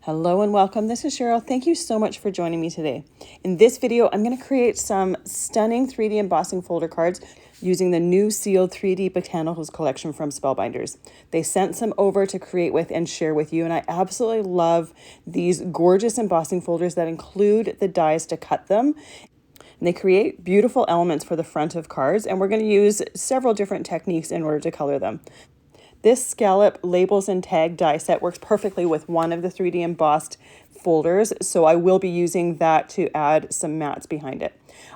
Hello and welcome. This is Cheryl. Thank you so much for joining me today. In this video, I'm going to create some stunning 3D embossing folder cards using the new sealed 3D Botanicals collection from Spellbinders. They sent some over to create with and share with you, and I absolutely love these gorgeous embossing folders that include the dies to cut them. And they create beautiful elements for the front of cards, and we're going to use several different techniques in order to color them. This scallop labels and tag die set works perfectly with one of the 3D embossed folders, so I will be using that to add some mats behind it.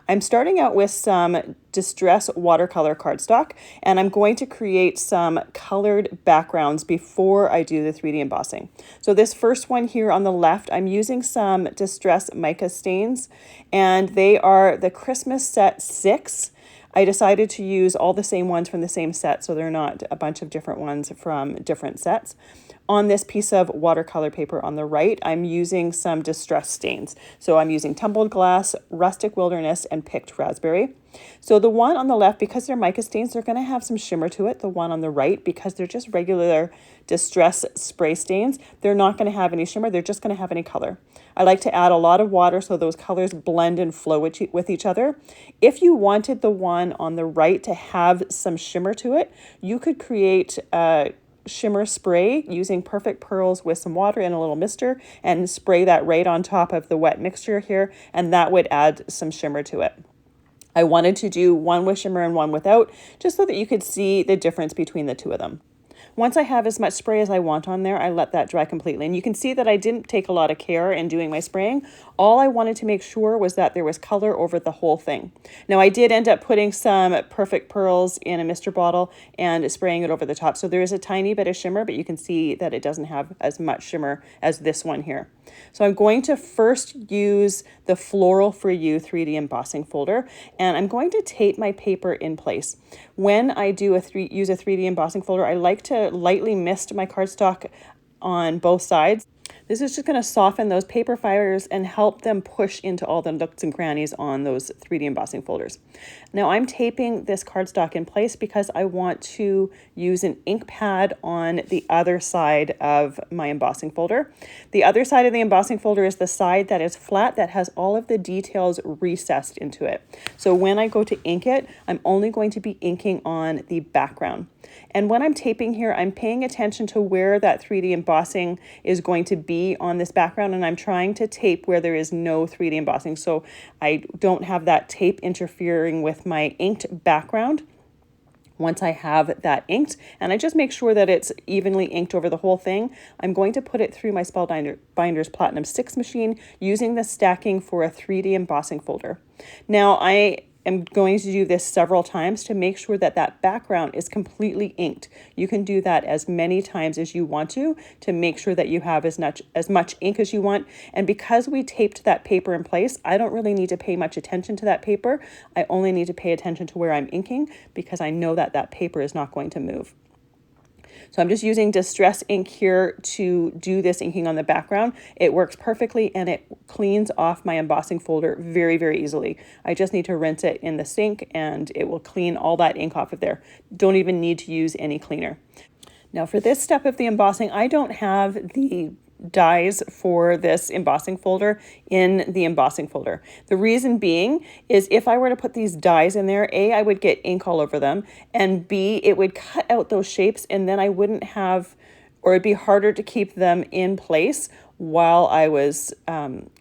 I'm starting out with some distress watercolor cardstock, and I'm going to create some colored backgrounds before I do the 3D embossing. So this first one here on the left, I'm using some distress mica stains, and they are the Christmas set 6. I decided to use all the same ones from the same set, so they're not a bunch of different ones from different sets. On this piece of watercolor paper on the right, I'm using some distress stains. So I'm using tumbled glass, rustic wilderness, and picked raspberry. So the one on the left, because they're mica stains, they're going to have some shimmer to it. The one on the right, because they're just regular distress spray stains, they're not going to have any shimmer. They're just going to have any color. I like to add a lot of water so those colors blend and flow with each other. If you wanted the one on the right to have some shimmer to it, you could create a shimmer spray using perfect pearls with some water and a little mister and spray that right on top of the wet mixture here, and that would add some shimmer to it. I wanted to do one with shimmer and one without, just so that you could see the difference between the two of them. Once I have as much spray as I want on there, I let that dry completely. And you can see that I didn't take a lot of care in doing my spraying. All I wanted to make sure was that there was color over the whole thing. Now I did end up putting some perfect pearls in a mister bottle and spraying it over the top. So there is a tiny bit of shimmer, but you can see that it doesn't have as much shimmer as this one here. So I'm going to first use the Floral for You 3D embossing folder, and I'm going to tape my paper in place. When I do use a 3D embossing folder, I like to lightly mist my cardstock on both sides. This is just going to soften those paper fibers and help them push into all the nooks and crannies on those 3D embossing folders. Now I'm taping this cardstock in place because I want to use an ink pad on the other side of my embossing folder. The other side of the embossing folder is the side that is flat, that has all of the details recessed into it. So when I go to ink it, I'm only going to be inking on the background. And when I'm taping here, I'm paying attention to where that 3D embossing is going to be on this background, and I'm trying to tape where there is no 3D embossing, so I don't have that tape interfering with my inked background. Once I have that inked, and I just make sure that it's evenly inked over the whole thing, I'm going to put it through my Spellbinders Platinum 6 machine using the stacking for a 3D embossing folder. Now I'm going to do this several times to make sure that that background is completely inked. You can do that as many times as you want to make sure that you have as much ink as you want. And because we taped that paper in place, I don't really need to pay much attention to that paper. I only need to pay attention to where I'm inking because I know that that paper is not going to move. So I'm just using Distress ink here to do this inking on the background. It works perfectly and it cleans off my embossing folder very, very easily. I just need to rinse it in the sink and it will clean all that ink off of there. Don't even need to use any cleaner. Now for this step of the embossing, I don't have the dies for this embossing folder in the embossing folder. The reason being is if I were to put these dies in there, A, I would get ink all over them, and B, it would cut out those shapes and then I wouldn't have, or it'd be harder to keep them in place while I was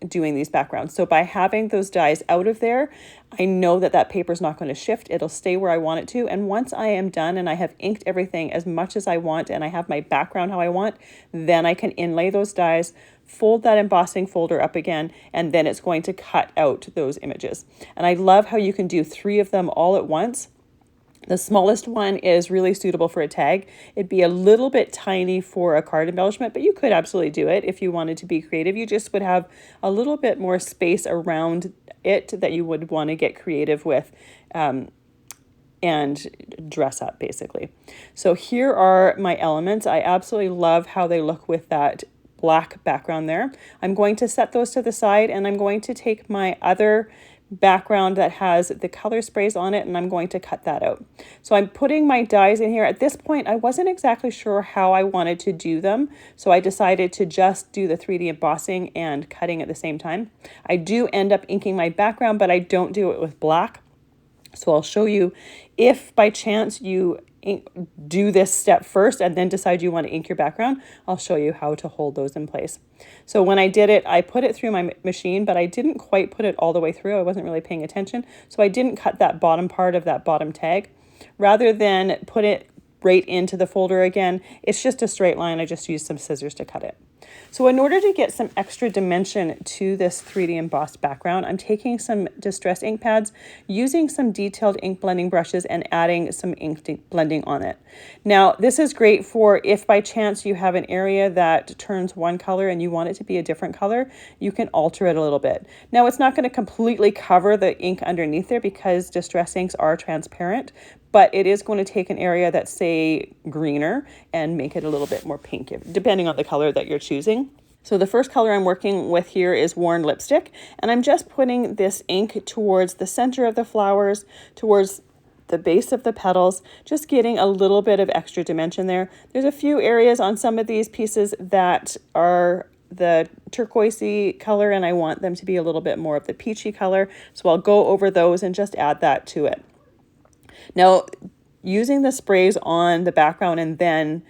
doing these backgrounds. So by having those dies out of there, I know that that paper is not going to shift. It'll stay where I want it to. And once I am done and I have inked everything as much as I want and I have my background how I want, then I can inlay those dies, fold that embossing folder up again, and then it's going to cut out those images. And I love how you can do 3 of them all at once. The smallest one is really suitable for a tag. It'd be a little bit tiny for a card embellishment, but you could absolutely do it if you wanted to be creative. You just would have a little bit more space around it that you would want to get creative with and dress up, basically. So here are my elements. I absolutely love how they look with that black background there. I'm going to set those to the side, and I'm going to take my other background that has the color sprays on it, and I'm going to cut that out. So I'm putting my dies in here. At this point, I wasn't exactly sure how I wanted to do them, so I decided to just do the 3D embossing and cutting at the same time. I do end up inking my background, but I don't do it with black. So I'll show you if by chance you do this step first and then decide you want to ink your background, I'll show you how to hold those in place. So when I did it, I put it through my machine, but I didn't quite put it all the way through. I wasn't really paying attention. So I didn't cut that bottom part of that bottom tag. Rather than put it right into the folder again, it's just a straight line. I just used some scissors to cut it. So in order to get some extra dimension to this 3D embossed background, I'm taking some distress ink pads, using some detailed ink blending brushes, and adding some ink blending on it. Now, this is great for if by chance you have an area that turns one color and you want it to be a different color, you can alter it a little bit. Now, it's not going to completely cover the ink underneath there because distress inks are transparent, but it is going to take an area that's, say, greener and make it a little bit more pink, depending on the color that you're choosing. So the first color I'm working with here is Worn Lipstick, and I'm just putting this ink towards the center of the flowers, towards the base of the petals, just getting a little bit of extra dimension there. There's a few areas on some of these pieces that are the turquoisey color, and I want them to be a little bit more of the peachy color, so I'll go over those and just add that to it. Now, using the sprays on the background and then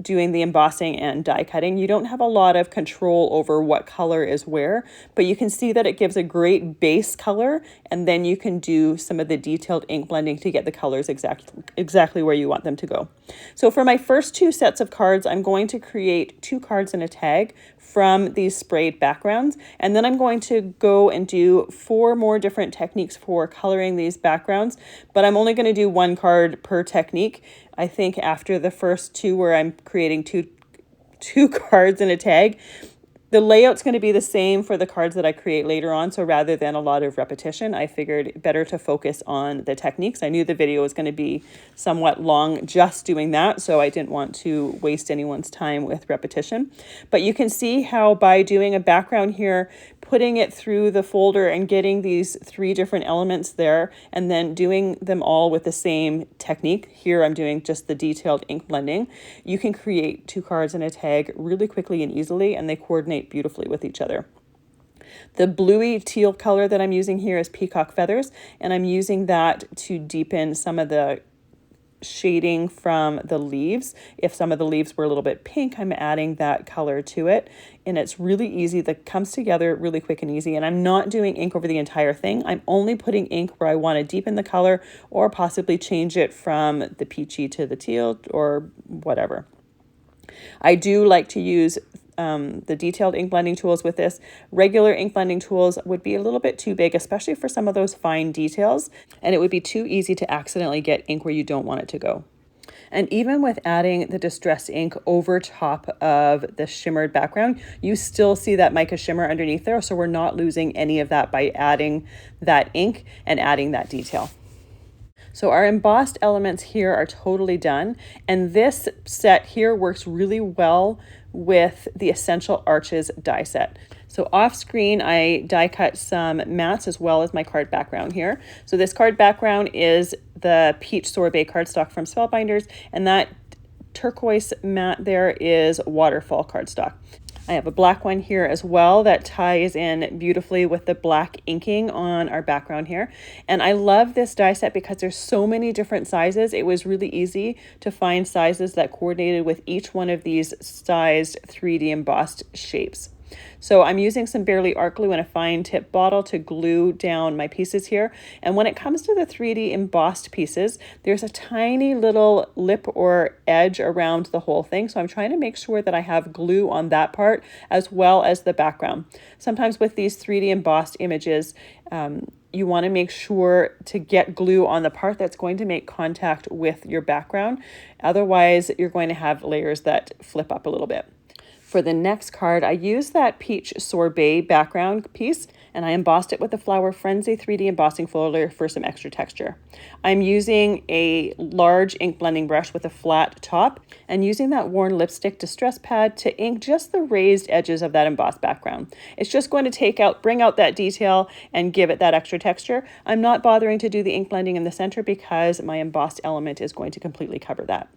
doing the embossing and die cutting, you don't have a lot of control over what color is where, but you can see that it gives a great base color, and then you can do some of the detailed ink blending to get the colors exactly where you want them to go. So for my first two sets of cards, I'm going to create 2 cards and a tag from these sprayed backgrounds, and then I'm going to go and do 4 more different techniques for coloring these backgrounds, but I'm only going to do 1 card per technique. I think after the first 2 where I'm creating two cards and a tag, the layout's going to be the same for the cards that I create later on. So rather than a lot of repetition, I figured better to focus on the techniques. I knew the video was going to be somewhat long just doing that, so I didn't want to waste anyone's time with repetition. But you can see how by doing a background here, putting it through the folder and getting these 3 different elements there, and then doing them all with the same technique. Here I'm doing just the detailed ink blending. You can create 2 cards and a tag really quickly and easily, and they coordinate beautifully with each other. The bluey teal color that I'm using here is Peacock Feathers, and I'm using that to deepen some of the shading from the leaves. If some of the leaves were a little bit pink, I'm adding that color to it, and it's really easy. That comes together really quick and easy, and I'm not doing ink over the entire thing. I'm only putting ink where I want to deepen the color or possibly change it from the peachy to the teal or whatever. I do like to use the detailed ink blending tools with this. Regular ink blending tools would be a little bit too big, especially for some of those fine details, and it would be too easy to accidentally get ink where you don't want it to go. And even with adding the distress ink over top of the shimmered background, you still see that mica shimmer underneath there, so we're not losing any of that by adding that ink and adding that detail. So our embossed elements here are totally done, and this set here works really well with the Essential Arches die set. So off screen, I die cut some mats as well as my card background here. So this card background is the Peach Sorbet cardstock from Spellbinders, and that turquoise mat there is Waterfall cardstock. I have a black one here as well that ties in beautifully with the black inking on our background here. And I love this die set because there's so many different sizes. It was really easy to find sizes that coordinated with each one of these sized 3D embossed shapes. So I'm using some Barely Art Glue and a fine tip bottle to glue down my pieces here. And when it comes to the 3D embossed pieces, there's a tiny little lip or edge around the whole thing. So I'm trying to make sure that I have glue on that part as well as the background. Sometimes with these 3D embossed images, you want to make sure to get glue on the part that's going to make contact with your background. Otherwise, you're going to have layers that flip up a little bit. For the next card, I used that Peach Sorbet background piece, and I embossed it with the Flower Frenzy 3D embossing folder for some extra texture. I'm using a large ink blending brush with a flat top and using that worn lipstick distress pad to ink just the raised edges of that embossed background. It's just going to bring out that detail and give it that extra texture. I'm not bothering to do the ink blending in the center because my embossed element is going to completely cover that.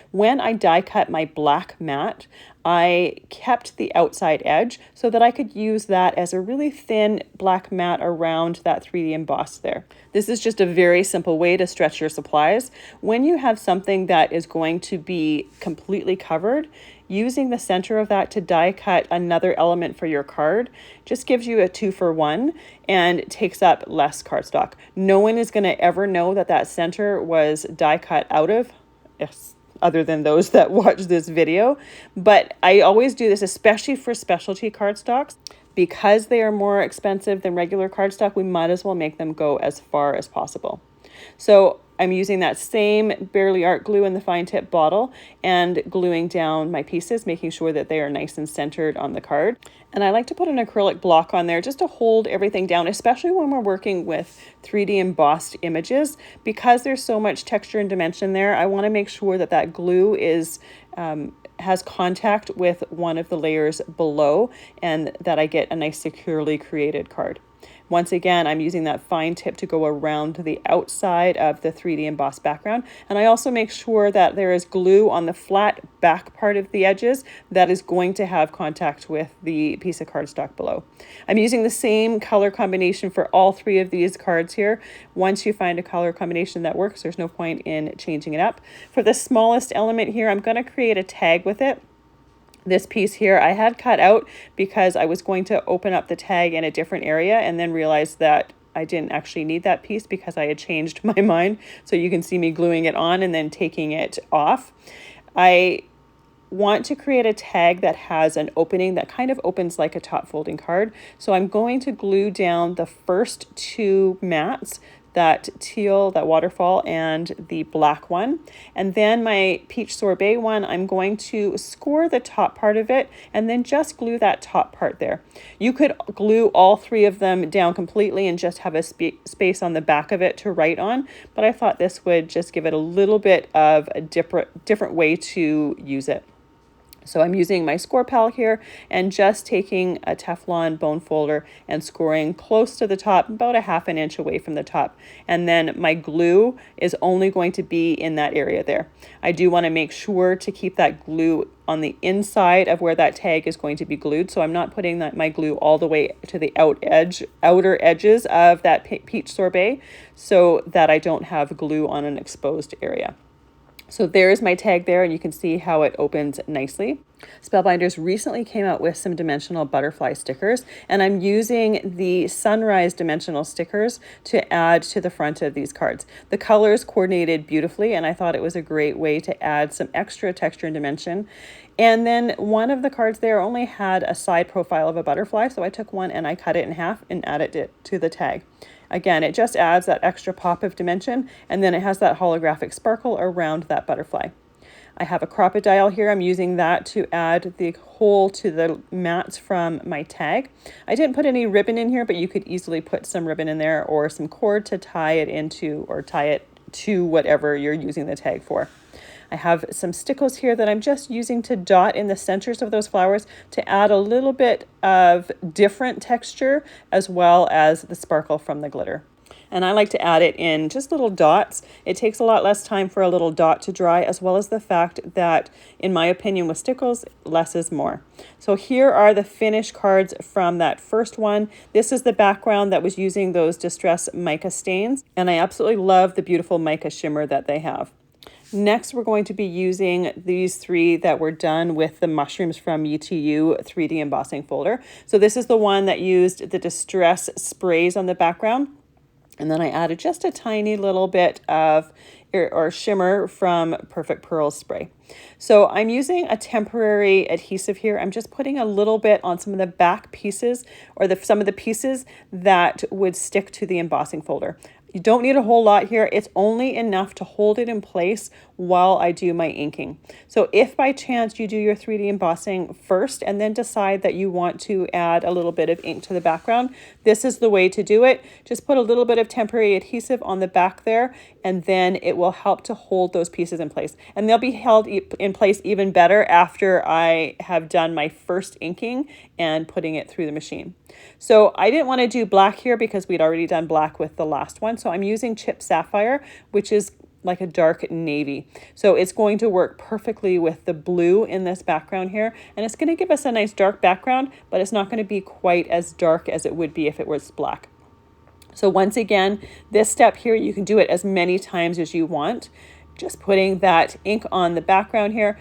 When I die cut my black mat, I kept the outside edge so that I could use that as a really thin black mat around that 3D emboss there. This is just a very simple way to stretch your supplies. When you have something that is going to be completely covered, using the center of that to die cut another element for your card just gives you a 2-for-1 and takes up less cardstock. No one is going to ever know that that center was die cut out of, yes, other than those that watch this video. But I always do this, especially for specialty cardstocks. Because they are more expensive than regular cardstock, we might as well make them go as far as possible. So I'm using that same Barely Art glue in the fine tip bottle and gluing down my pieces, making sure that they are nice and centered on the card. And I like to put an acrylic block on there just to hold everything down, especially when we're working with 3D embossed images. Because there's so much texture and dimension there, I want to make sure that that glue is has contact with one of the layers below and that I get a nice securely created card. Once again, I'm using that fine tip to go around the outside of the 3D embossed background. And I also make sure that there is glue on the flat back part of the edges that is going to have contact with the piece of cardstock below. I'm using the same color combination for all 3 of these cards here. Once you find a color combination that works, there's no point in changing it up. For the smallest element here, I'm going to create a tag with it. This piece here I had cut out because I was going to open up the tag in a different area and then realized that I didn't actually need that piece because I had changed my mind. So you can see me gluing it on and then taking it off. I want to create a tag that has an opening that kind of opens like a top folding card. So I'm going to glue down the first 2 mats, that teal, that waterfall, and the black one. And then my peach sorbet one, I'm going to score the top part of it and then just glue that top part there. You could glue all 3 of them down completely and just have a space on the back of it to write on, but I thought this would just give it a little bit of a different way to use it. So I'm using my score pal here and just taking a Teflon bone folder and scoring close to the top, about a 1/2 inch away from the top. And then my glue is only going to be in that area there. I do want to make sure to keep that glue on the inside of where that tag is going to be glued. So I'm not putting my glue all the way to the outer edges of that peach sorbet so that I don't have glue on an exposed area. So there's my tag there, and you can see how it opens nicely. Spellbinders recently came out with some dimensional butterfly stickers, and I'm using the Sunrise dimensional stickers to add to the front of these cards. The colors coordinated beautifully, and I thought it was a great way to add some extra texture and dimension. And then one of the cards there only had a side profile of a butterfly, so I took one and I cut it in half and added it to the tag. Again, it just adds that extra pop of dimension, and then it has that holographic sparkle around that butterfly. I have a crocodile here. I'm using that to add the hole to the mats from my tag. I didn't put any ribbon in here, but you could easily put some ribbon in there or some cord to tie it into or tie it to whatever you're using the tag for. I have some Stickles here that I'm just using to dot in the centers of those flowers to add a little bit of different texture as well as the sparkle from the glitter. And I like to add it in just little dots. It takes a lot less time for a little dot to dry, as well as the fact that, in my opinion, with Stickles, less is more. So here are the finished cards from that first one. This is the background that was using those Distress mica stains, and I absolutely love the beautiful mica shimmer that they have. Next, we're going to be using these 3 that were done with the mushrooms from UTU 3D embossing folder. So this is the one that used the Distress sprays on the background. And then I added just a tiny little bit of or shimmer from Perfect Pearls spray. So I'm using a temporary adhesive here. I'm just putting a little bit on some of the back pieces or some of the pieces that would stick to the embossing folder. You don't need a whole lot here. It's only enough to hold it in place while I do my inking. So if by chance you do your 3D embossing first and then decide that you want to add a little bit of ink to the background, this is the way to do it. Just put a little bit of temporary adhesive on the back there, and then it will help to hold those pieces in place. And they'll be held in place even better after I have done my first inking and putting it through the machine. So I didn't want to do black here because we'd already done black with the last one. So I'm using Chip Sapphire, which is like a dark navy. So it's going to work perfectly with the blue in this background here. And it's going to give us a nice dark background, but it's not going to be quite as dark as it would be if it was black. So once again, this step here, you can do it as many times as you want. Just putting that ink on the background here.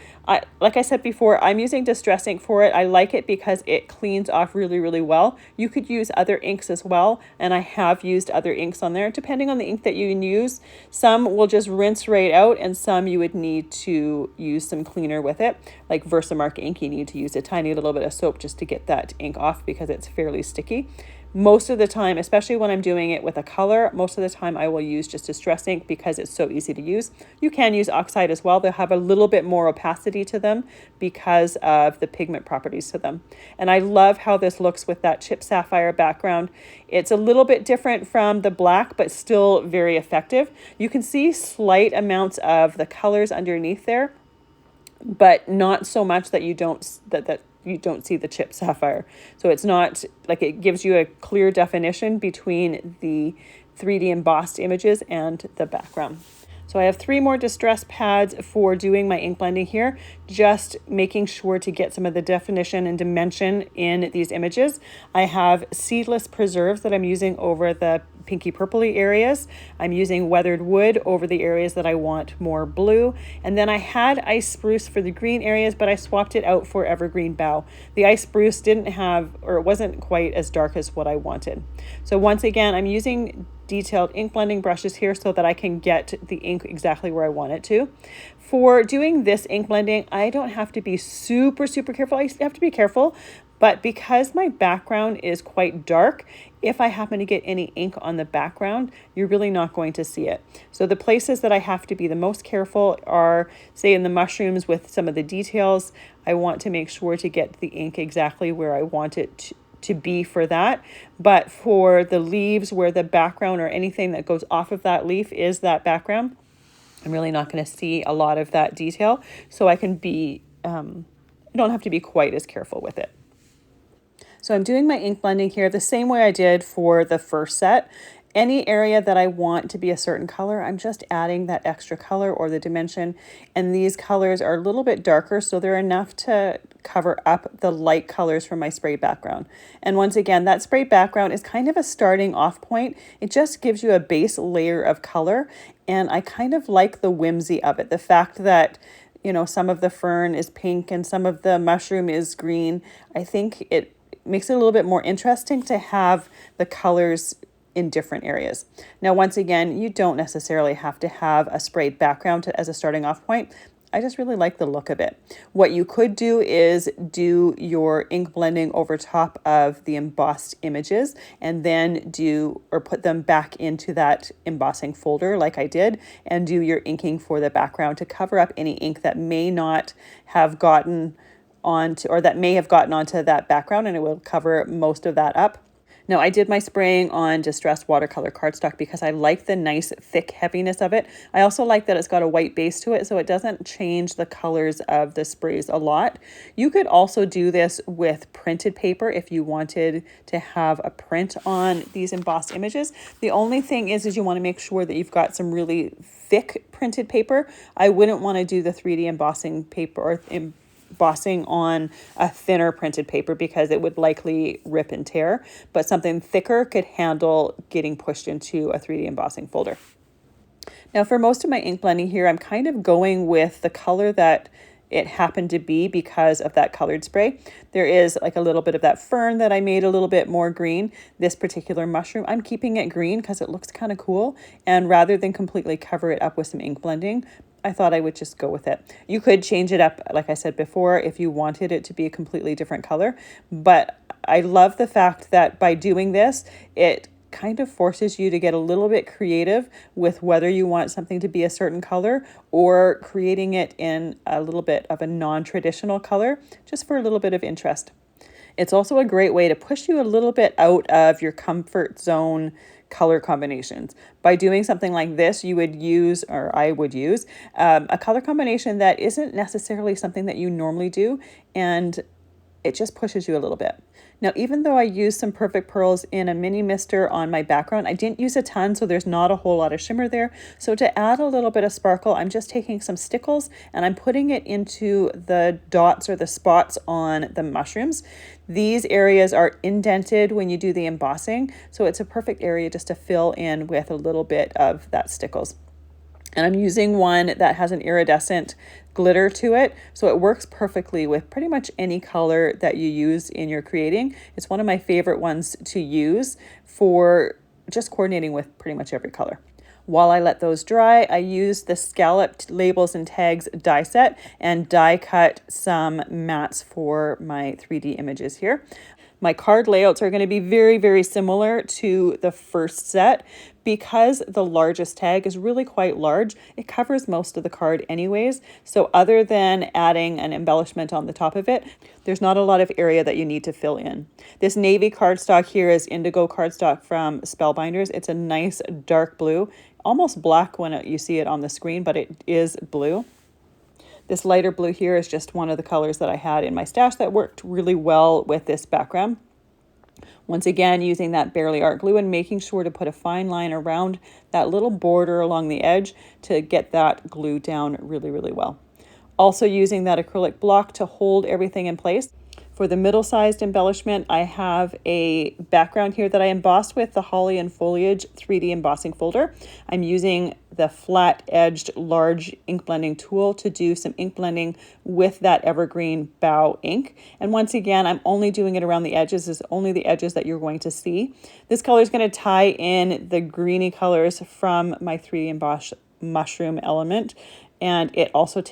Like I said before, I'm using Distress ink for it. I like it because it cleans off really, really well. You could use other inks as well, and I have used other inks on there, depending on the ink that you use. Some will just rinse right out, and some you would need to use some cleaner with it. Like Versamark ink, you need to use a tiny little bit of soap just to get that ink off because it's fairly sticky. Most of the time, especially when I'm doing it with a color, most of the time I will use just Distress ink because it's so easy to use. You can use oxide as well. They'll have a little bit more opacity to them because of the pigment properties to them. And I love how this looks with that Chip Sapphire background. It's a little bit different from the black, but still very effective. You can see slight amounts of the colors underneath there, but not so much that you don't you don't see the Chip Sapphire. So it's not like, it gives you a clear definition between the 3D embossed images and the background. So I have 3 more distress pads for doing my ink blending here, just making sure to get some of the definition and dimension in these images. I have seedless preserves that I'm using over the pinky purpley areas. I'm using weathered wood over the areas that I want more blue. And then I had ice spruce for the green areas, but I swapped it out for evergreen bough. The ice spruce didn't have, or it wasn't quite as dark as what I wanted. So once again, I'm using detailed ink blending brushes here so that I can get the ink exactly where I want it to. For doing this ink blending, I don't have to be super careful. I have to be careful, but because my background is quite dark, if I happen to get any ink on the background, you're really not going to see it. So the places that I have to be the most careful are, say, in the mushrooms with some of the details. I want to make sure to get the ink exactly where I want it to be for that. But for the leaves where the background or anything that goes off of that leaf is that background, I'm really not going to see a lot of that detail. So I can be, I don't have to be quite as careful with it. So I'm doing my ink blending here the same way I did for the first set. Any area that I want to be a certain color, I'm just adding that extra color or the dimension. And these colors are a little bit darker, so they're enough to cover up the light colors from my spray background. And once again, that spray background is kind of a starting off point. It just gives you a base layer of color. And I kind of like the whimsy of it. The fact that, you know, some of the fern is pink and some of the mushroom is green. I think it makes it a little bit more interesting to have the colors in different areas. Now, once again, you don't necessarily have to have a sprayed background as a starting off point. I just really like the look of it. What you could do is do your ink blending over top of the embossed images and then do, or put them back into that embossing folder like I did, and do your inking for the background to cover up any ink that may not have gotten onto, or that may have gotten onto that background, and it will cover most of that up. Now, I did my spraying on distressed watercolor cardstock because I like the nice thick heaviness of it. I also like that it's got a white base to it, so it doesn't change the colors of the sprays a lot. You could also do this with printed paper if you wanted to have a print on these embossed images. The only thing is you want to make sure that you've got some really thick printed paper. I wouldn't want to do the 3D embossing paper or embossing on a thinner printed paper because it would likely rip and tear, but something thicker could handle getting pushed into a 3D embossing folder. Now, for most of my ink blending here, I'm kind of going with the color that it happened to be because of that colored spray. There is like a little bit of that fern that I made a little bit more green. This particular mushroom, I'm keeping it green because it looks kind of cool. And rather than completely cover it up with some ink blending, I thought I would just go with it. You could change it up, like I said before, if you wanted it to be a completely different color. But I love the fact that by doing this, it kind of forces you to get a little bit creative with whether you want something to be a certain color or creating it in a little bit of a non-traditional color, just for a little bit of interest. It's also a great way to push you a little bit out of your comfort zone color combinations. By doing something like this, you would use, or I would use, a color combination that isn't necessarily something that you normally do, and it just pushes you a little bit. Now, even though I used some Perfect Pearls in a mini mister on my background, I didn't use a ton, so there's not a whole lot of shimmer there. So to add a little bit of sparkle, I'm just taking some Stickles and I'm putting it into the dots or the spots on the mushrooms. These areas are indented when you do the embossing, so it's a perfect area just to fill in with a little bit of that Stickles. And I'm using one that has an iridescent glitter to it, so it works perfectly with pretty much any color that you use in your creating. It's one of my favorite ones to use for just coordinating with pretty much every color. While I let those dry, I used the Scalloped Labels and Tags die set and die cut some mats for my 3D images here. My card layouts are going to be very, very similar to the first set. Because the largest tag is really quite large, it covers most of the card anyways. So other than adding an embellishment on the top of it, there's not a lot of area that you need to fill in. This navy cardstock here is indigo cardstock from Spellbinders. It's a nice dark blue, almost black when you see it on the screen, but it is blue. This lighter blue here is just one of the colors that I had in my stash that worked really well with this background. Once again, using that Barely Art glue and making sure to put a fine line around that little border along the edge to get that glue down really, really well. Also using that acrylic block to hold everything in place. For the middle-sized embellishment, I have a background here that I embossed with the Holly and Foliage 3D embossing folder. I'm using the flat-edged large ink blending tool to do some ink blending with that evergreen bow ink. And once again, I'm only doing it around the edges. It's only the edges that you're going to see. This color is going to tie in the greeny colors from my 3D emboss mushroom element, and it also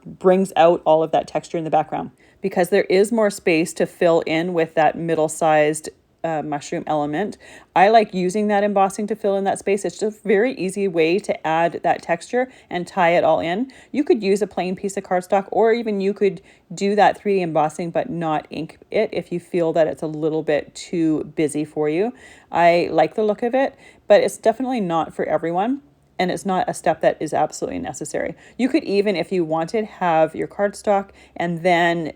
brings out all of that texture in the background. Because there is more space to fill in with that middle-sized mushroom element, I like using that embossing to fill in that space. It's just a very easy way to add that texture and tie it all in. You could use a plain piece of cardstock, or even you could do that 3D embossing but not ink it if you feel that it's a little bit too busy for you. I like the look of it, but it's definitely not for everyone. And it's not a step that is absolutely necessary. You could even, if you wanted, have your cardstock and then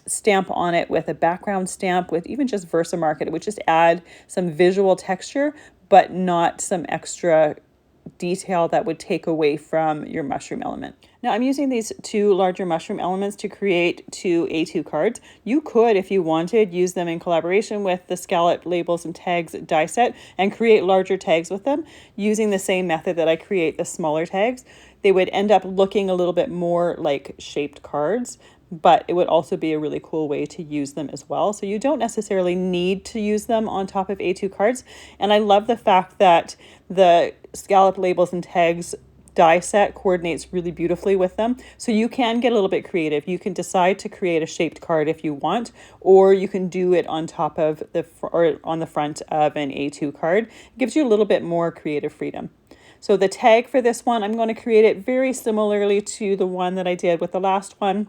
stamp on it with a background stamp with even just Versamark. It would just add some visual texture, but not some extra detail that would take away from your mushroom element. Now I'm using these two larger mushroom elements to create two A2 cards. You could, if you wanted, use them in collaboration with the Scalloped Labels and Tags die set and create larger tags with them using the same method that I create the smaller tags. They would end up looking a little bit more like shaped cards, but it would also be a really cool way to use them as well. So you don't necessarily need to use them on top of A2 cards. And I love the fact that the Scalloped Labels and Tags die set coordinates really beautifully with them. So you can get a little bit creative. You can decide to create a shaped card if you want, or you can do it on top of or on the front of an A2 card. It gives you a little bit more creative freedom. So the tag for this one, I'm going to create it very similarly to the one that I did with the last one.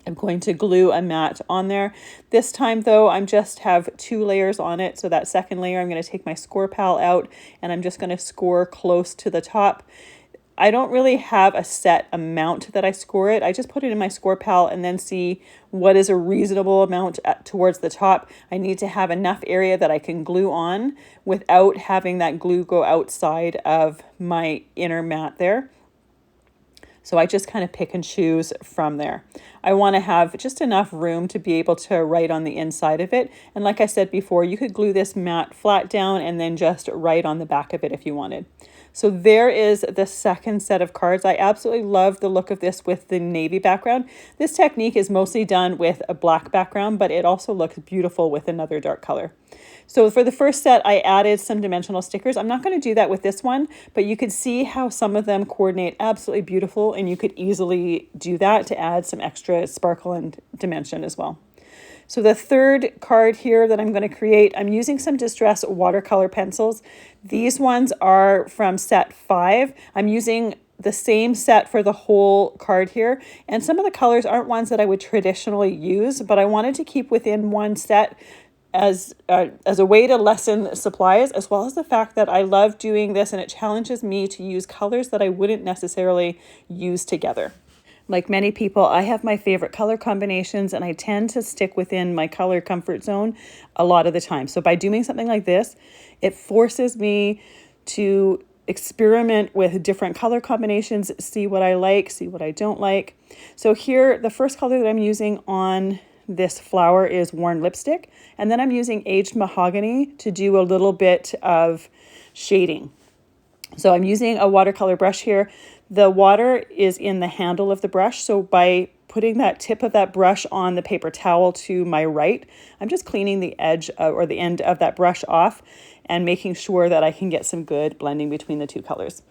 I'm going to glue a mat on there. This time though, I'm just have 2 layers on it. So that second layer, I'm going to take my score pal out and I'm just going to score close to the top. I don't really have a set amount that I score it. I just put it in my score pal and then see what is a reasonable amount towards the top. I need to have enough area that I can glue on without having that glue go outside of my inner mat there. So I just kind of pick and choose from there. I want to have just enough room to be able to write on the inside of it. And like I said before, you could glue this mat flat down and then just write on the back of it if you wanted. So there is the second set of cards. I absolutely love the look of this with the navy background. This technique is mostly done with a black background, but it also looks beautiful with another dark color. So for the first set, I added some dimensional stickers. I'm not going to do that with this one, but you could see how some of them coordinate absolutely beautiful, and you could easily do that to add some extra sparkle and dimension as well. So the third card here that I'm going to create, I'm using some distress watercolor pencils. These ones are from set 5. I'm using the same set for the whole card here. And some of the colors aren't ones that I would traditionally use, but I wanted to keep within one set as a way to lessen supplies, as well as the fact that I love doing this and it challenges me to use colors that I wouldn't necessarily use together. Like many people, I have my favorite color combinations and I tend to stick within my color comfort zone a lot of the time. So by doing something like this, it forces me to experiment with different color combinations, see what I like, see what I don't like. So here, the first color that I'm using on this flower is Worn Lipstick, and then I'm using Aged Mahogany to do a little bit of shading. So I'm using a watercolor brush here. The water is in the handle of the brush, so by putting that tip of that brush on the paper towel to my right, I'm just cleaning the edge or the end of that brush off and making sure that I can get some good blending between the two colors.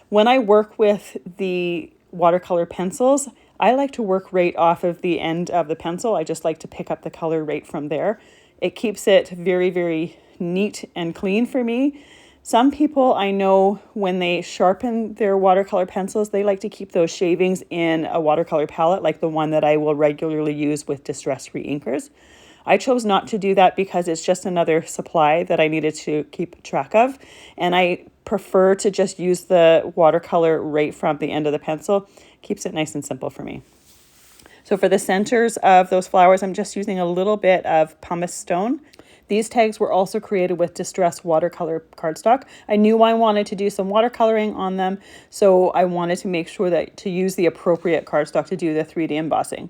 When I work with the watercolor pencils, I like to work right off of the end of the pencil. I just like to pick up the color right from there. It keeps it very, very neat and clean for me. Some people I know, when they sharpen their watercolor pencils, they like to keep those shavings in a watercolor palette, like the one that I will regularly use with distress reinkers. I chose not to do that because it's just another supply that I needed to keep track of. And I prefer to just use the watercolor right from the end of the pencil. Keeps it nice and simple for me. So for the centers of those flowers, I'm just using a little bit of pumice stone. These tags were also created with distress watercolor cardstock. I knew I wanted to do some watercoloring on them, so I wanted to make sure that to use the appropriate cardstock to do the 3D embossing.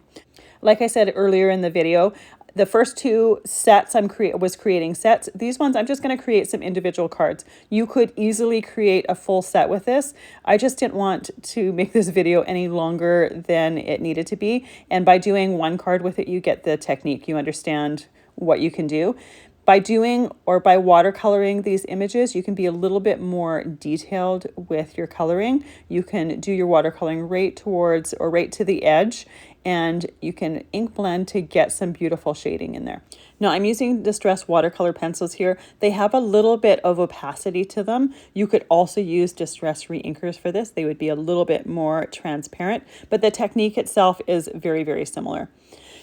Like I said earlier in the video, the first two sets was creating sets. These ones I'm just going to create some individual cards. You could easily create a full set with this. I just didn't want to make this video any longer than it needed to be. And by doing one card with it, you get the technique. You understand what you can do. By doing or by watercoloring these images, you can be a little bit more detailed with your coloring. You can do your watercoloring right towards or right to the edge, and you can ink blend to get some beautiful shading in there. Now I'm using distress watercolor pencils here. They have a little bit of opacity to them. You could also use distress reinkers for this. They would be a little bit more transparent, but the technique itself is very, very similar.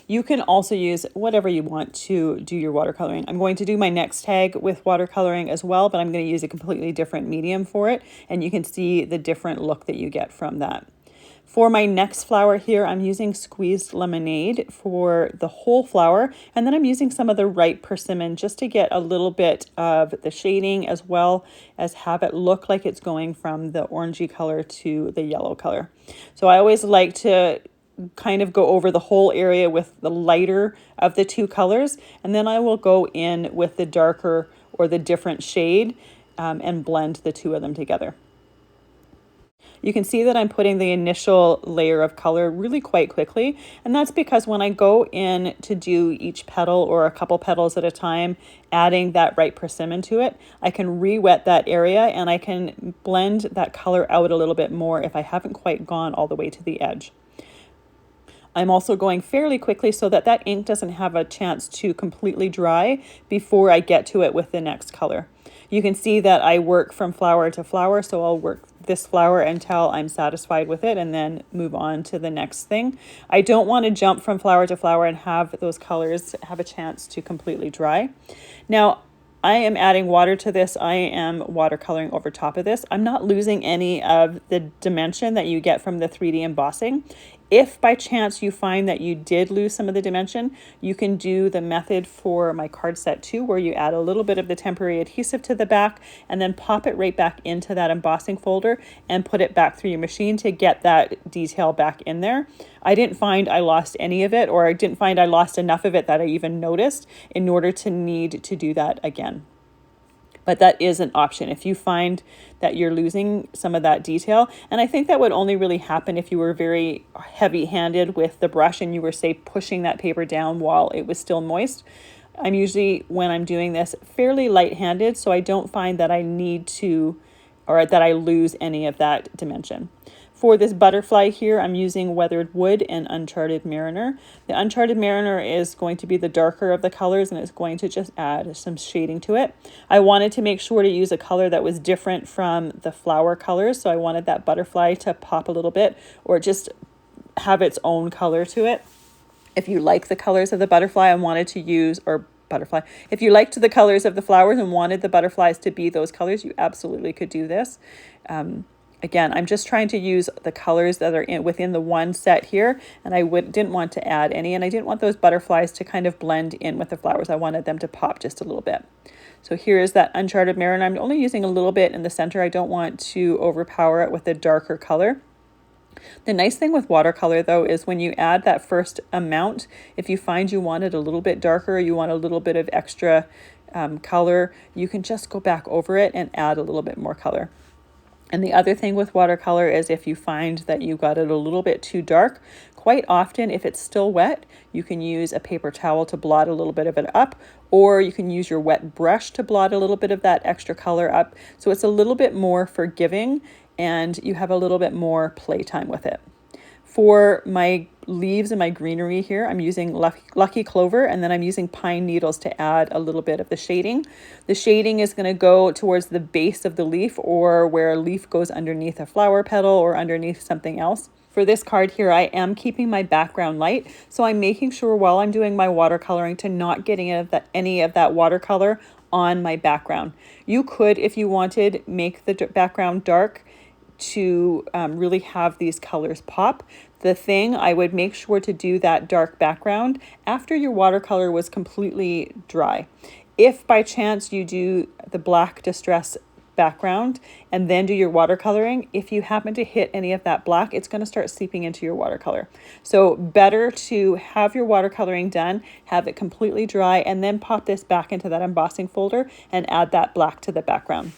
You can also use whatever you want to do your watercoloring. I'm going to do my next tag with watercoloring as well, but I'm going to use a completely different medium for it, and you can see the different look that you get from that. For my next flower here, I'm using Squeezed Lemonade for the whole flower, and then I'm using some of the ripe persimmon just to get a little bit of the shading as well as have it look like it's going from the orangey color to the yellow color. So I always like to kind of go over the whole area with the lighter of the two colors, and then I will go in with the darker or the different shade and blend the two of them together. You can see that I'm putting the initial layer of color really quite quickly, and that's because when I go in to do each petal or a couple petals at a time, adding that ripe persimmon to it, I can re-wet that area and I can blend that color out a little bit more if I haven't quite gone all the way to the edge. I'm also going fairly quickly so that that ink doesn't have a chance to completely dry before I get to it with the next color. You can see that I work from flower to flower, so I'll work this flower until I'm satisfied with it and then move on to the next thing. I don't want to jump from flower to flower and have those colors have a chance to completely dry. Now, I am adding water to this. I am watercoloring over top of this. I'm not losing any of the dimension that you get from the 3D embossing. If by chance you find that you did lose some of the dimension, you can do the method for my card set 2 where you add a little bit of the temporary adhesive to the back and then pop it right back into that embossing folder and put it back through your machine to get that detail back in there. I didn't find I lost any of it, or I didn't find I lost enough of it that I even noticed in order to need to do that again. But that is an option if you find that you're losing some of that detail. And I think that would only really happen if you were very heavy-handed with the brush and you were, say, pushing that paper down while it was still moist. I'm usually, when I'm doing this, fairly light-handed, so I don't find that I need to, or that I lose any of that dimension. For this butterfly here, I'm using Weathered Wood and Uncharted Mariner. The Uncharted Mariner is going to be the darker of the colors, and it's going to just add some shading to it. I wanted to make sure to use a color that was different from the flower colors, so I wanted that butterfly to pop a little bit or just have its own color to it. If you like the colors of the butterfly and wanted to use, or butterfly, if you liked the colors of the flowers and wanted the butterflies to be those colors, you absolutely could do this. Again, I'm just trying to use the colors that are within the one set here, and I didn't want to add any, and I didn't want those butterflies to kind of blend in with the flowers. I wanted them to pop just a little bit. So here is that Uncharted Mariner. I'm only using a little bit in the center. I don't want to overpower it with a darker color. The nice thing with watercolor though is when you add that first amount, if you find you want it a little bit darker, or you want a little bit of extra color, you can just go back over it and add a little bit more color. And the other thing with watercolor is if you find that you got it a little bit too dark, quite often if it's still wet, you can use a paper towel to blot a little bit of it up, or you can use your wet brush to blot a little bit of that extra color up. So it's a little bit more forgiving and you have a little bit more playtime with it. For my leaves and my greenery here, I'm using Lucky Clover, and then I'm using pine needles to add a little bit of the shading. The shading is going to go towards the base of the leaf, or where a leaf goes underneath a flower petal or underneath something else. For this card here, I am keeping my background light, so I'm making sure while I'm doing my watercoloring to not get any of that watercolor on my background. You could, if you wanted, make the background dark to really have these colors pop. The thing, I would make sure to do that dark background after your watercolor was completely dry. If by chance you do the black distress background and then do your watercoloring, if you happen to hit any of that black, it's going to start seeping into your watercolor. So better to have your watercoloring done, have it completely dry, and then pop this back into that embossing folder and add that black to the background.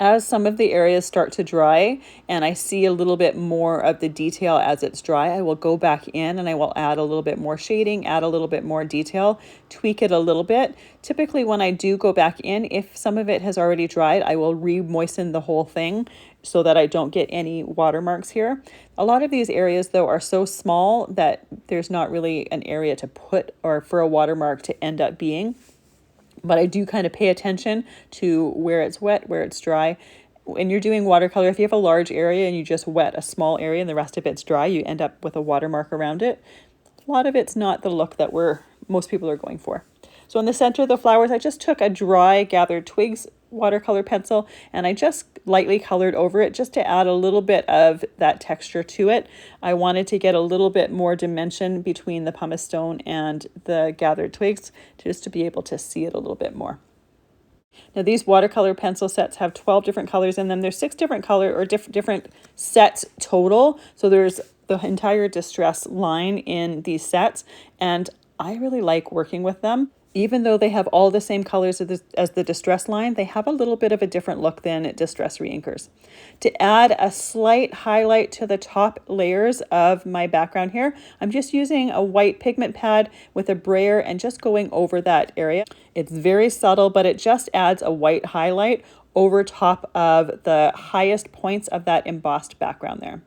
As some of the areas start to dry and I see a little bit more of the detail as it's dry, I will go back in and I will add a little bit more shading, add a little bit more detail, tweak it a little bit. Typically when I do go back in, if some of it has already dried, I will re-moisten the whole thing so that I don't get any watermarks here. A lot of these areas though are so small that there's not really an area to put or for a watermark to end up being. But I do kind of pay attention to where it's wet, where it's dry. When you're doing watercolor, if you have a large area and you just wet a small area and the rest of it's dry, you end up with a watermark around it. A lot of it's not the look that most people are going for. So in the center of the flowers, I just took a dry Gathered Twigs watercolor pencil and I just lightly colored over it just to add a little bit of that texture to it. I wanted to get a little bit more dimension between the pumice stone and the Gathered Twigs just to be able to see it a little bit more. Now these watercolor pencil sets have 12 different colors in them. There's 6 different color or different sets total. So there's the entire distress line in these sets and I really like working with them. Even though they have all the same colors as the distress line, they have a little bit of a different look than distress reinkers. To add a slight highlight to the top layers of my background here, I'm just using a white pigment pad with a brayer and just going over that area. It's very subtle, but it just adds a white highlight over top of the highest points of that embossed background there.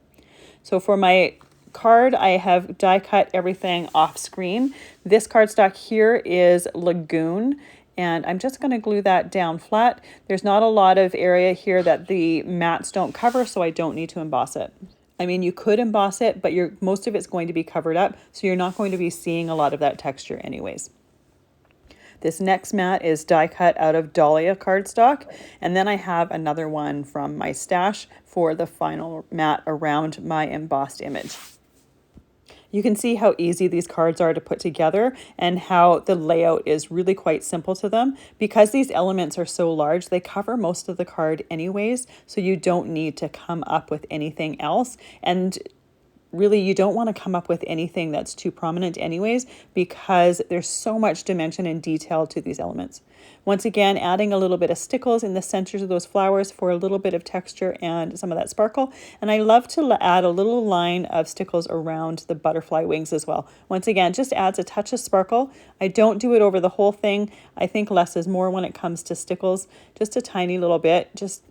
So for my card, I have die cut everything off screen. This cardstock here is Lagoon, and I'm just going to glue that down flat. There's not a lot of area here that the mats don't cover, so I don't need to emboss it. I mean, you could emboss it, but most of it's going to be covered up, so you're not going to be seeing a lot of that texture anyways. This next mat is die cut out of Dahlia cardstock, and then I have another one from my stash for the final mat around my embossed image. You can see how easy these cards are to put together and how the layout is really quite simple to them. Because these elements are so large, they cover most of the card anyways, so you don't need to come up with anything else. And really, you don't want to come up with anything that's too prominent anyways, because there's so much dimension and detail to these elements. Once again, adding a little bit of Stickles in the centers of those flowers for a little bit of texture and some of that sparkle. And I love to add a little line of Stickles around the butterfly wings as well. Once again, just adds a touch of sparkle. I don't do it over the whole thing. I think less is more when it comes to Stickles. Just a tiny little bit. Just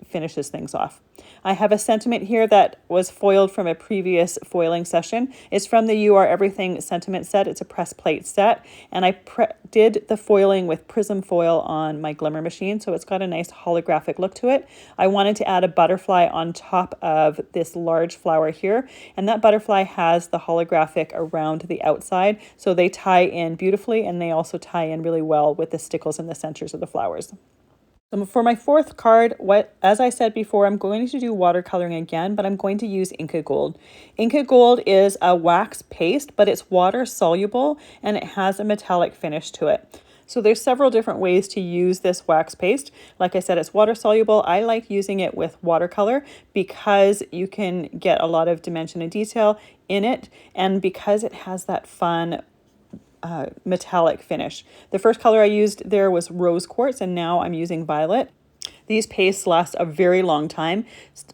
finishes things off. I have a sentiment here that was foiled from a previous foiling session. It's from the You Are Everything sentiment set. It's a press plate set, and I did the foiling with prism foil on my Glimmer machine, so it's got a nice holographic look to it. I wanted to add a butterfly on top of this large flower here, and that butterfly has the holographic around the outside, so they tie in beautifully, and they also tie in really well with the stickles in the centers of the flowers. So for my fourth card, as I said before, I'm going to do watercoloring again, but I'm going to use Inka Gold. Inka Gold is a wax paste, but it's water soluble and it has a metallic finish to it. So there's several different ways to use this wax paste. Like I said, it's water soluble. I like using it with watercolor because you can get a lot of dimension and detail in it, and because it has that fun metallic finish. The first color I used there was rose quartz, and now I'm using violet. These pastes last a very long time.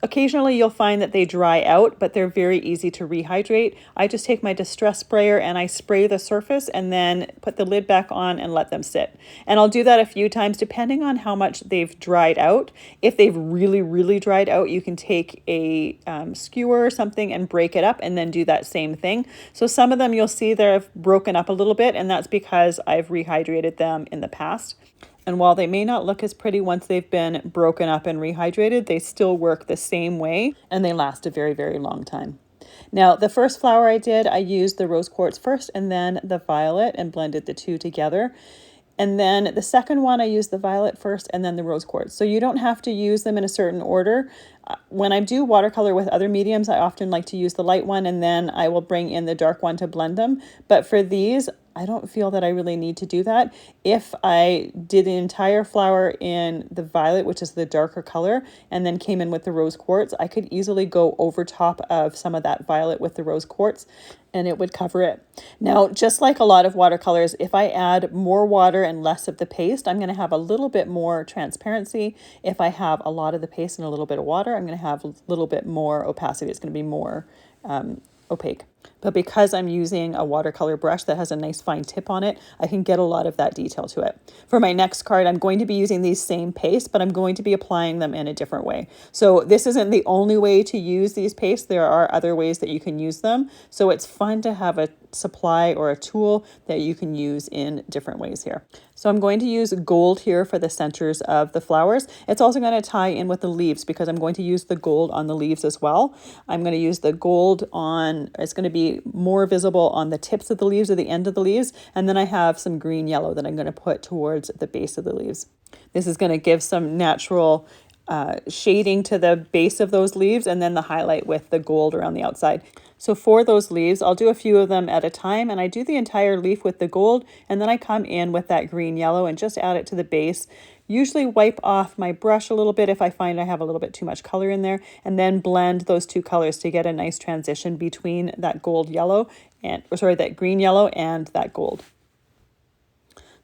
Occasionally you'll find that they dry out, but they're very easy to rehydrate. I just take my distress sprayer and I spray the surface and then put the lid back on and let them sit. And I'll do that a few times depending on how much they've dried out. If they've really, really dried out, you can take a skewer or something and break it up and then do that same thing. So some of them you'll see they're broken up a little bit, and that's because I've rehydrated them in the past. And while they may not look as pretty once they've been broken up and rehydrated, they still work the same way and they last a very, very long time. Now, the first flower I did, I used the rose quartz first and then the violet and blended the two together. And then the second one, I used the violet first and then the rose quartz. So you don't have to use them in a certain order. When I do watercolor with other mediums, I often like to use the light one and then I will bring in the dark one to blend them. But for these, I don't feel that I really need to do that. If I did the entire flower in the violet, which is the darker color, and then came in with the rose quartz, I could easily go over top of some of that violet with the rose quartz and it would cover it. Now, just like a lot of watercolors, if I add more water and less of the paste, I'm going to have a little bit more transparency. If I have a lot of the paste and a little bit of water, I'm going to have a little bit more opacity. It's going to be more opaque. But because I'm using a watercolor brush that has a nice fine tip on it, I can get a lot of that detail to it. For my next card, I'm going to be using these same pastes, but I'm going to be applying them in a different way. So this isn't the only way to use these pastes. There are other ways that you can use them. So it's fun to have a supply or a tool that you can use in different ways here. So I'm going to use gold here for the centers of the flowers. It's also going to tie in with the leaves because I'm going to use the gold on the leaves as well. I'm going to use the gold on, it's going to be more visible on the tips of the leaves or the end of the leaves. And then I have some green yellow that I'm going to put towards the base of the leaves. This is going to give some natural shading to the base of those leaves and then the highlight with the gold around the outside. So for those leaves, I'll do a few of them at a time and I do the entire leaf with the gold and then I come in with that green yellow and just add it to the base. Usually wipe off my brush a little bit if I find I have a little bit too much color in there, and then blend those two colors to get a nice transition between that gold yellow and, that green yellow and that gold.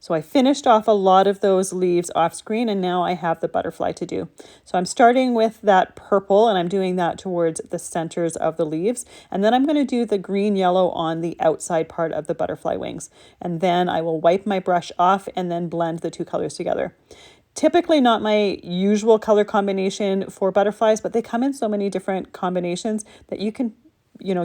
So I finished off a lot of those leaves off screen and now I have the butterfly to do. So I'm starting with that purple and I'm doing that towards the centers of the leaves. And then I'm going to do the green yellow on the outside part of the butterfly wings. And then I will wipe my brush off and then blend the two colors together. Typically not my usual color combination for butterflies, but they come in so many different combinations that you can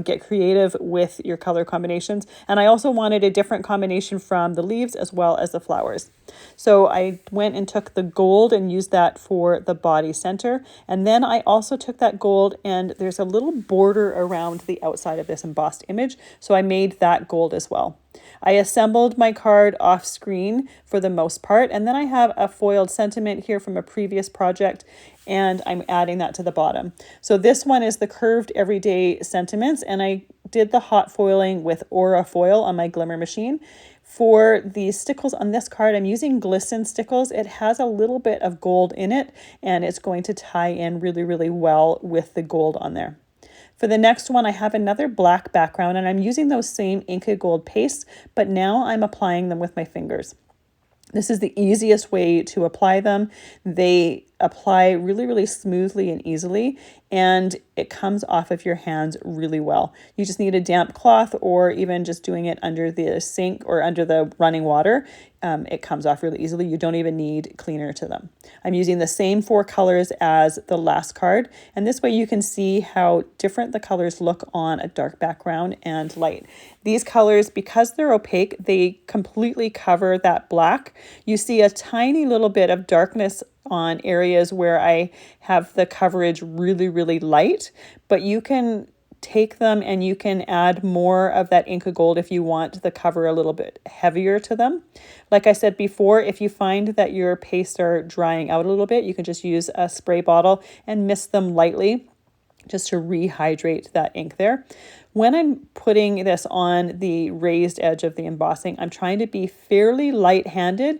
get creative with your color combinations. And I also wanted a different combination from the leaves as well as the flowers. So I went and took the gold and used that for the body center. And then I also took that gold and there's a little border around the outside of this embossed image. So I made that gold as well. I assembled my card off screen for the most part, and then I have a foiled sentiment here from a previous project, and I'm adding that to the bottom. So this one is the curved everyday sentiments, and I did the hot foiling with Aura foil on my Glimmer machine. For the stickles on this card, I'm using Glisten Stickles. It has a little bit of gold in it, and it's going to tie in really, really well with the gold on there. For the next one, I have another black background and I'm using those same Inka Gold pastes, but now I'm applying them with my fingers. This is the easiest way to apply them. They apply really, really smoothly and easily, and it comes off of your hands really well. You just need a damp cloth, or even just doing it under the sink or under the running water. It comes off really easily. You don't even need cleaner to them. I'm using the same 4 colors as the last card, and this way you can see how different the colors look on a dark background and light. These colors, because they're opaque, they completely cover that black. You see a tiny little bit of darkness on areas where I have the coverage really, really light, but you can take them and you can add more of that Inca Gold if you want the cover a little bit heavier to them. Like I said before, if you find that your pastes are drying out a little bit, you can just use a spray bottle and mist them lightly just to rehydrate that ink there. When I'm putting this on the raised edge of the embossing, I'm trying to be fairly light-handed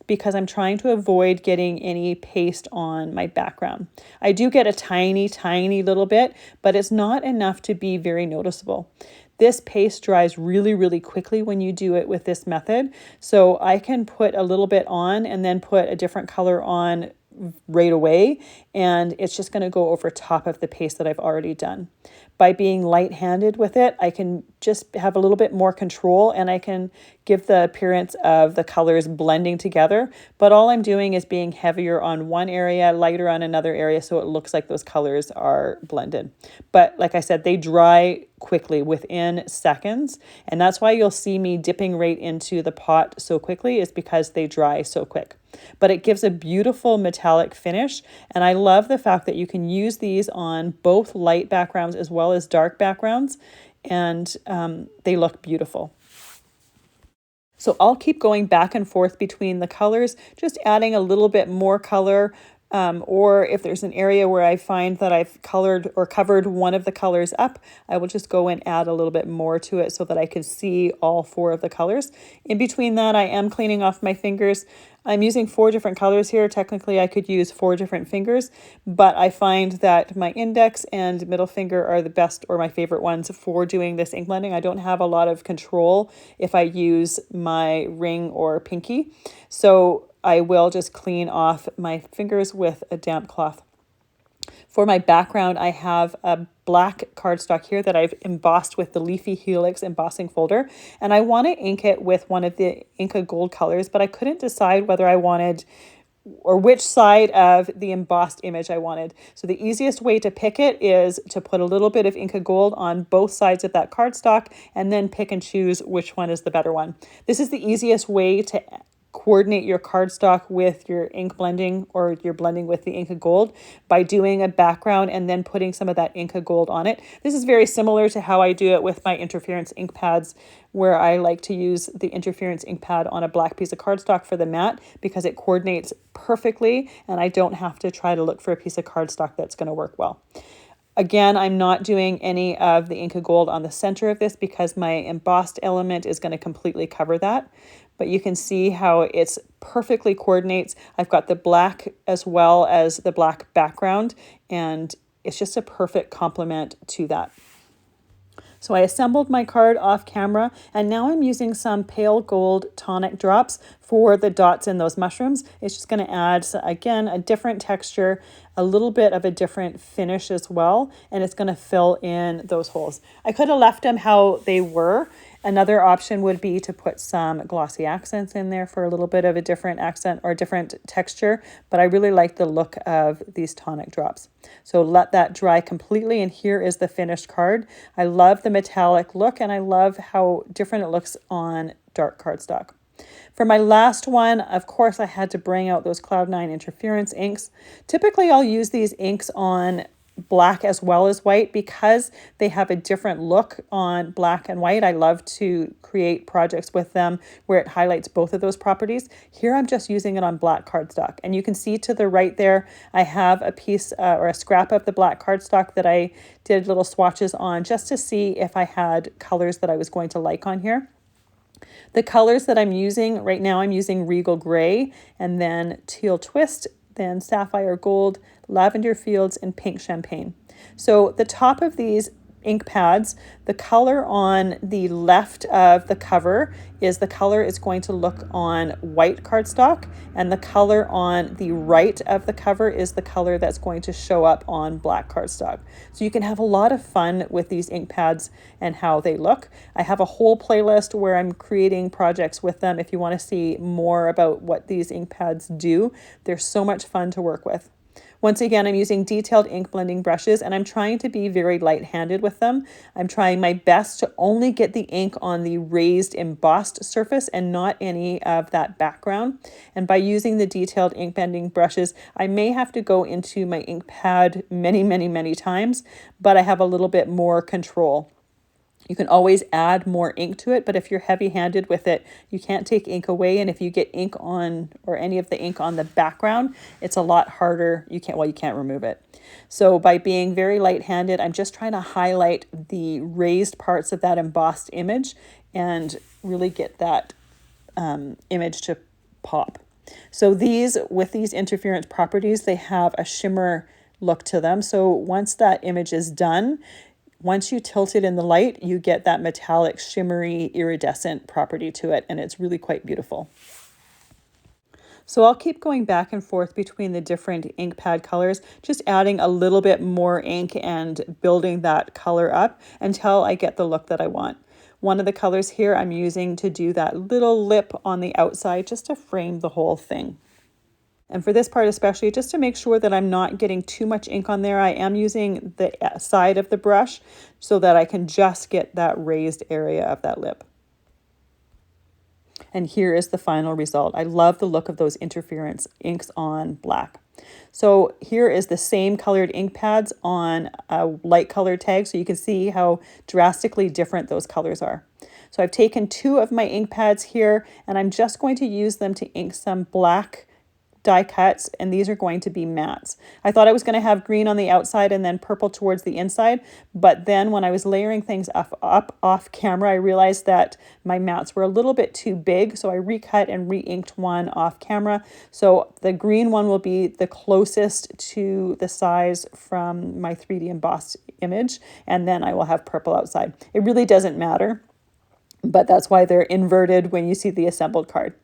because I'm trying to avoid getting any paste on my background. I do get a tiny, tiny little bit, but it's not enough to be very noticeable. This paste dries really, really quickly when you do it with this method. So I can put a little bit on and then put a different color on right away, and it's just going to go over top of the paste that I've already done. By being light-handed with it, I can just have a little bit more control, and I can give the appearance of the colors blending together, but all I'm doing is being heavier on one area, lighter on another area, so it looks like those colors are blended. But like I said, they dry quickly within seconds, and that's why you'll see me dipping right into the pot so quickly, is because they dry so quick. But it gives a beautiful metallic finish, and I love the fact that you can use these on both light backgrounds as well as dark backgrounds, and they look beautiful. So I'll keep going back and forth between the colors, just adding a little bit more color, or if there's an area where I find that I've colored or covered one of the colors up, I will just go and add a little bit more to it so that I can see all 4 of the colors. In between that, I am cleaning off my fingers. I'm using 4 different colors here. Technically, I could use 4 different fingers, but I find that my index and middle finger are the best, or my favorite ones, for doing this ink blending. I don't have a lot of control if I use my ring or pinky, so I will just clean off my fingers with a damp cloth. For my background, I have a black cardstock here that I've embossed with the Leafy Helix embossing folder, and I want to ink it with one of the Inca Gold colors, but I couldn't decide whether I wanted or which side of the embossed image I wanted. So the easiest way to pick it is to put a little bit of Inca Gold on both sides of that cardstock and then pick and choose which one is the better one. This is the easiest way to coordinate your cardstock with your ink blending, or your blending with the Inca Gold, by doing a background and then putting some of that Inca Gold on it. This is very similar to how I do it with my interference ink pads, where I like to use the interference ink pad on a black piece of cardstock for the matte, because it coordinates perfectly and I don't have to try to look for a piece of cardstock that's going to work well. Again, I'm not doing any of the Inca Gold on the center of this because my embossed element is going to completely cover that. But you can see how it's perfectly coordinates. I've got the black as well as the black background, and it's just a perfect complement to that. So I assembled my card off camera, and now I'm using some pale gold tonic drops for the dots in those mushrooms. It's just going to add, again, a different texture, a little bit of a different finish as well, and it's going to fill in those holes. I could have left them how they were. Another option would be to put some glossy accents in there for a little bit of a different accent or different texture, but I really like the look of these tonic drops. So let that dry completely, and here is the finished card. I love the metallic look, and I love how different it looks on dark cardstock. For my last one, of course, I had to bring out those Cloud9 interference inks. Typically, I'll use these inks on black as well as white because they have a different look on black and white. I love to create projects with them where it highlights both of those properties. Here I'm just using it on black cardstock, and you can see to the right there I have a piece or a scrap of the black cardstock that I did little swatches on just to see if I had colors that I was going to like on here. The colors that I'm using right now, I'm using Regal Grey, and then Teal Twist, then Sapphire Gold, Lavender Fields, and Pink Champagne. So the top of these ink pads, the color on the left of the cover is the color is going to look on white cardstock, and the color on the right of the cover is the color that's going to show up on black cardstock. So you can have a lot of fun with these ink pads and how they look. I have a whole playlist where I'm creating projects with them if you want to see more about what these ink pads do. They're so much fun to work with. Once again, I'm using detailed ink blending brushes, and I'm trying to be very light-handed with them. I'm trying my best to only get the ink on the raised embossed surface and not any of that background. And by using the detailed ink blending brushes, I may have to go into my ink pad many times, but I have a little bit more control. You can always add more ink to it, but if you're heavy-handed with it, you can't take ink away. And if you get ink on, or any of the ink on the background, it's a lot harder. You can't remove it. So by being very light-handed, I'm just trying to highlight the raised parts of that embossed image and really get that image to pop. So with these interference properties, they have a shimmer look to them. So once that image is done, once you tilt it in the light, you get that metallic, shimmery, iridescent property to it, and it's really quite beautiful. So I'll keep going back and forth between the different ink pad colors, just adding a little bit more ink and building that color up until I get the look that I want. One of the colors here I'm using to do that little lip on the outside just to frame the whole thing. And for this part especially, just to make sure that I'm not getting too much ink on there, I am using the side of the brush so that I can just get that raised area of that lip. And here is the final result. I love the look of those interference inks on black. So here is the same colored ink pads on a light colored tag, so you can see how drastically different those colors are. So I've taken 2 of my ink pads here, and I'm just going to use them to ink some black die cuts, and these are going to be mattes. I thought I was going to have green on the outside and then purple towards the inside, but then when I was layering things up off camera, I realized that my mattes were a little bit too big, so I recut and re-inked one off camera. So the green one will be the closest to the size from my 3D embossed image, and then I will have purple outside. It really doesn't matter, but that's why they're inverted when you see the assembled card.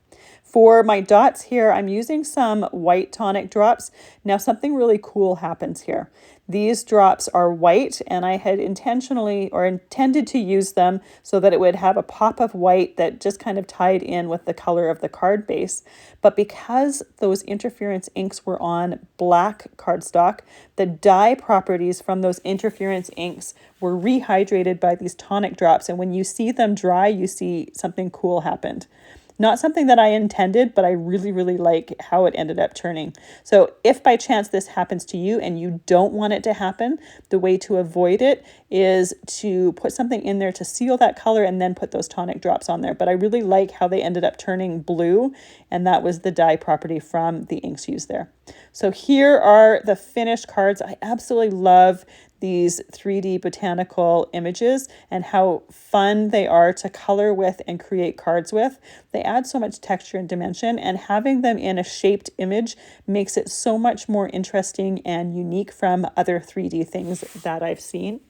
For my dots here, I'm using some white tonic drops. Now something really cool happens here. These drops are white, and I had intended to use them so that it would have a pop of white that just kind of tied in with the color of the card base. But because those interference inks were on black cardstock, the dye properties from those interference inks were rehydrated by these tonic drops. And when you see them dry, you see something cool happened. Not something that I intended, but I really like how it ended up turning. So if by chance this happens to you and you don't want it to happen, the way to avoid it is to put something in there to seal that color and then put those tonic drops on there. But I really like how they ended up turning blue, and that was the dye property from the inks used there. So here are the finished cards. I absolutely love these 3D botanical images and how fun they are to color with and create cards with. They add so much texture and dimension, and having them in a shaped image makes it so much more interesting and unique from other 3D things that I've seen.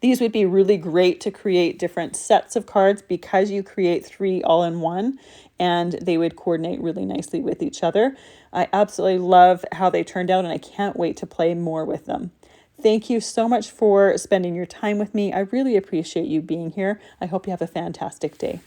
These would be really great to create different sets of cards because you create 3 all in one, and they would coordinate really nicely with each other. I absolutely love how they turned out, and I can't wait to play more with them. Thank you so much for spending your time with me. I really appreciate you being here. I hope you have a fantastic day.